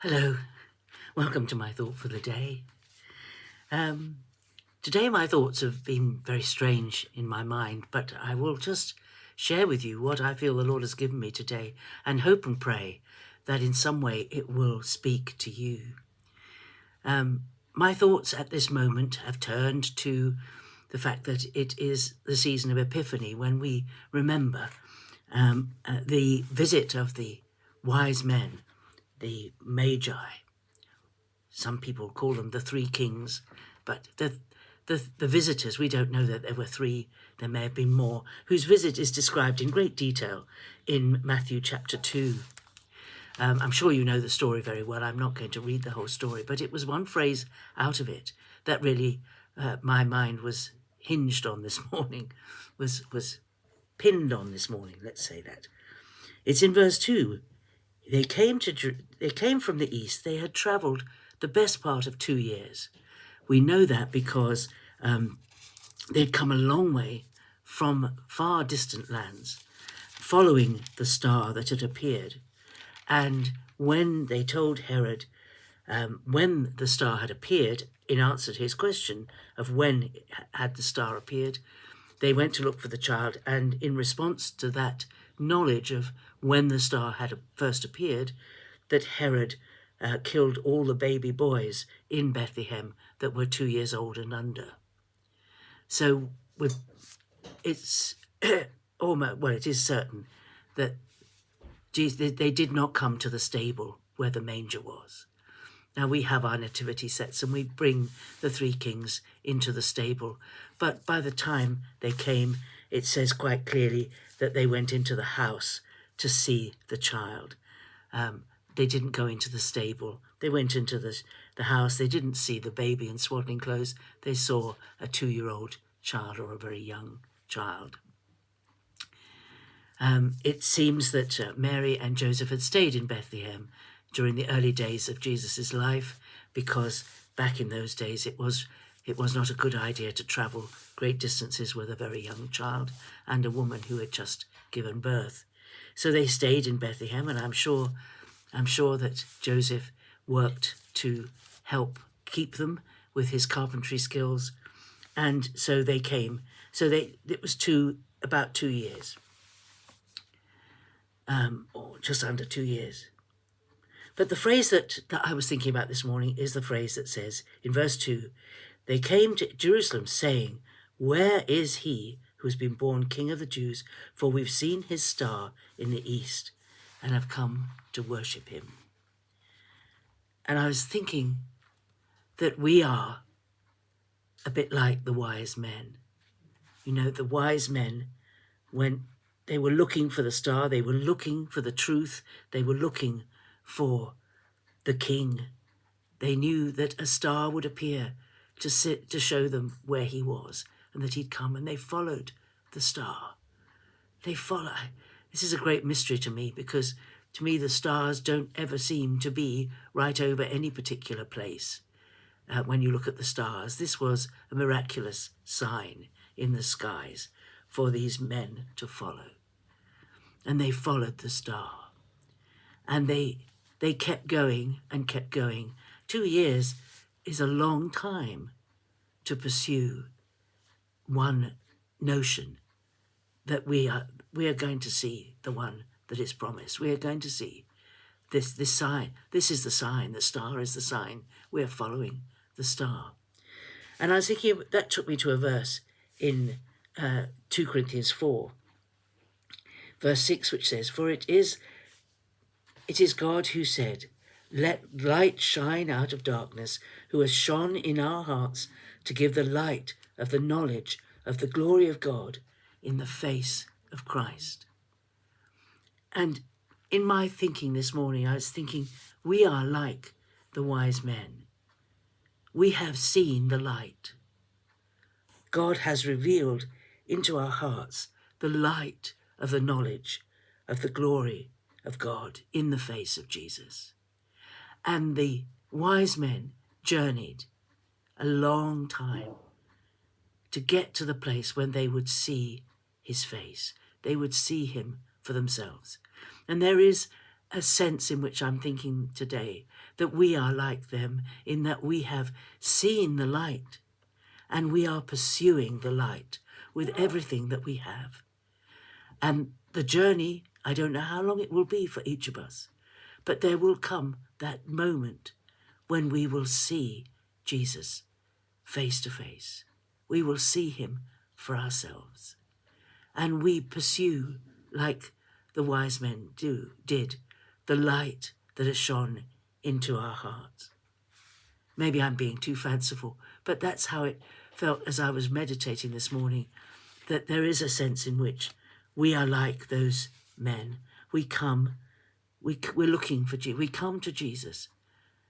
Hello, welcome to my thought for the day. Today my thoughts have been very strange in my mind, but I will just share with you what I feel the Lord has given me today and hope and pray that in some way it will speak to you. My thoughts at this moment have turned to the fact that it is the season of Epiphany when we remember the visit of the wise men, the Magi. Some people call them the three kings, but the visitors, we don't know that there were three, there may have been more, whose visit is described in great detail in Matthew chapter 2. I'm sure you know the story very well. I'm not going to read the whole story, but it was one phrase out of it that really my mind was hinged on this morning, was pinned on this morning, let's say that. It's in verse 2. They came from the east. They had travelled the best part of 2 years. We know that because they'd come a long way from far distant lands, following the star that had appeared. And when they told Herod, when the star had appeared, in answer to his question of when had the star appeared, they went to look for the child. And in response to that knowledge of when the star had first appeared, that Herod killed all the baby boys in Bethlehem that were 2 years old and under. So it's almost, well, it is certain that they did not come to the stable where the manger was. Now we have our nativity sets and we bring the three kings into the stable. But by the time they came, it says quite clearly that they went into the house to see the child. They didn't go into the stable. They went into the house. They didn't see the baby in swaddling clothes. They saw a 2-year-old child or a very young child. It seems that Mary and Joseph had stayed in Bethlehem during the early days of Jesus' life, because back in those days it was not a good idea to travel great distances with a very young child and a woman who had just given birth. So they stayed in Bethlehem, and I'm sure that Joseph worked to help keep them with his carpentry skills. And so they came. So it was about 2 years, or just under 2 years. But the phrase that I was thinking about this morning is the phrase that says in verse 2, they came to Jerusalem saying, "Where is he who has been born King of the Jews? For we've seen his star in the east and have come to worship him." And I was thinking that we are a bit like the wise men. You know, the wise men, when they were looking for the star, they were looking for the truth, they were looking for the king. They knew that a star would appear to show them where he was and that he'd come, and they followed the star. This is a great mystery to me, because to me the stars don't ever seem to be right over any particular place. When you look at the stars, this was a miraculous sign in the skies for these men to follow. And they followed the star. And they kept going and kept going. 2 years is a long time to pursue one notion that we are going to see the one that is promised. We are going to see this sign. This is the sign. The star is the sign. We are following the star. And I was thinking, that took me to a verse in 2 Corinthians 4, verse 6, which says, "For it is God who said, 'Let light shine out of darkness,' who has shone in our hearts to give the light of the knowledge of the glory of God in the face of Christ." And in my thinking this morning, I was thinking, we are like the wise men. We have seen the light. God has revealed into our hearts the light of the knowledge of the glory of God in the face of Jesus. And the wise men journeyed a long time to get to the place when they would see his face. They would see him for themselves. And there is a sense in which I'm thinking today that we are like them in that we have seen the light and we are pursuing the light with everything that we have. And the journey, I don't know how long it will be for each of us, but there will come that moment when we will see Jesus face to face. We will see him for ourselves. And we pursue, like the wise men did, the light that has shone into our hearts. Maybe I'm being too fanciful, but that's how it felt as I was meditating this morning, that there is a sense in which we are like those men. We come, we're looking for Jesus. We come to Jesus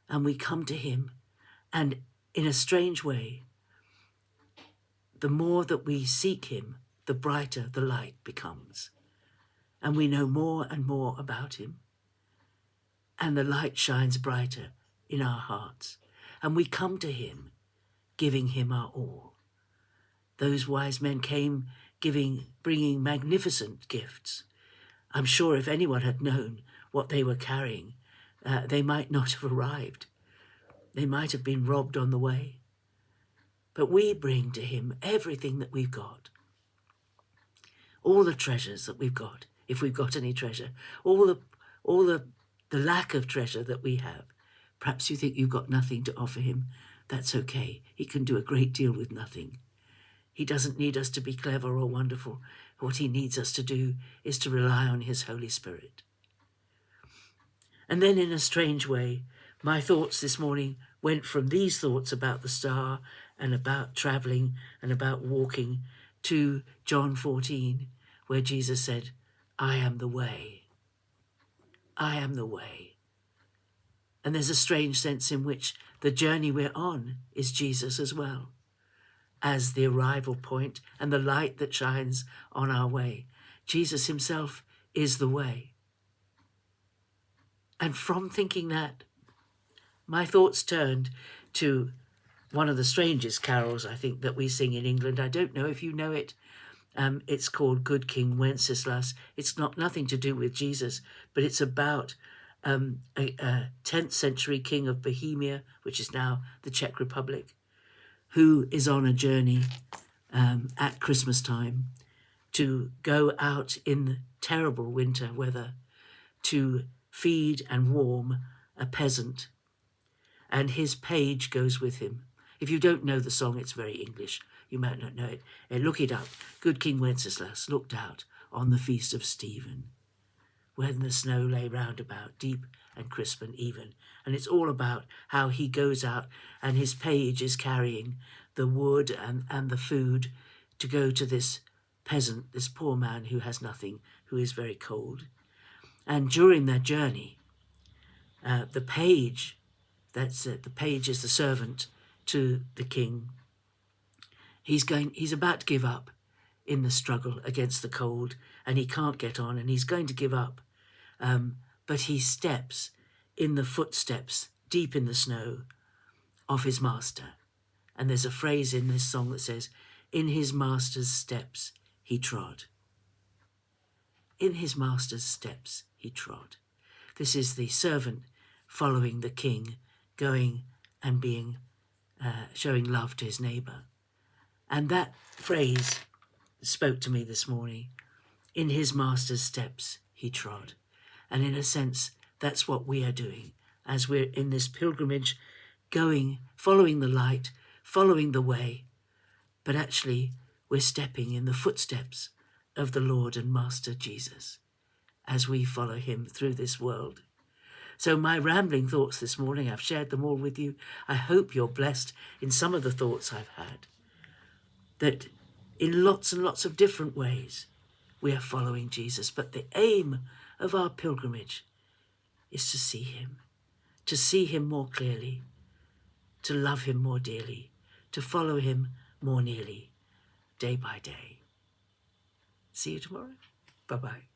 and we come to him. And in a strange way, the more that we seek him, the brighter the light becomes. And we know more and more about him. And the light shines brighter in our hearts. And we come to him, giving him our all. Those wise men came bringing magnificent gifts. I'm sure if anyone had known what they were carrying, they might not have arrived. They might have been robbed on the way. But we bring to him everything that we've got. All the treasures that we've got, if we've got any treasure, all the lack of treasure that we have. Perhaps you think you've got nothing to offer him. That's okay. He can do a great deal with nothing. He doesn't need us to be clever or wonderful. What he needs us to do is to rely on his Holy Spirit. And then in a strange way, my thoughts this morning went from these thoughts about the star and about traveling and about walking to John 14, where Jesus said, I am the way. I am the way. And there's a strange sense in which the journey we're on is Jesus as well, as the arrival point and the light that shines on our way. Jesus himself is the way. And from thinking that, my thoughts turned to one of the strangest carols, I think, that we sing in England. I don't know if you know it. It's called Good King Wenceslas. It's nothing to do with Jesus, but it's about a 10th century king of Bohemia, which is now the Czech Republic, who is on a journey at Christmas time to go out in terrible winter weather to feed and warm a peasant. And his page goes with him. If you don't know the song, it's very English. You might not know it. Look it up. Good King Wenceslas looked out on the feast of Stephen, when the snow lay round about, deep and crisp and even. And it's all about how he goes out and his page is carrying the wood and the food to go to this peasant, this poor man who has nothing, who is very cold. And during their journey, the page, the page is the servant to the king. He's about to give up in the struggle against the cold, and he can't get on, and he's going to give up. But he steps in the footsteps, deep in the snow, of his master. And there's a phrase in this song that says, in his master's steps he trod. In his master's steps he trod. This is the servant following the king, going and being, showing love to his neighbour. And that phrase spoke to me this morning. In his master's steps he trod. And in a sense, that's what we are doing as we're in this pilgrimage, going, following the light, following the way. But actually, we're stepping in the footsteps of the Lord and Master Jesus as we follow him through this world. So my rambling thoughts this morning, I've shared them all with you. I hope you're blessed in some of the thoughts I've had, that in lots and lots of different ways we are following Jesus. But the aim of our pilgrimage is to see him more clearly, to love him more dearly, to follow him more nearly, day by day. See you tomorrow. Bye-bye.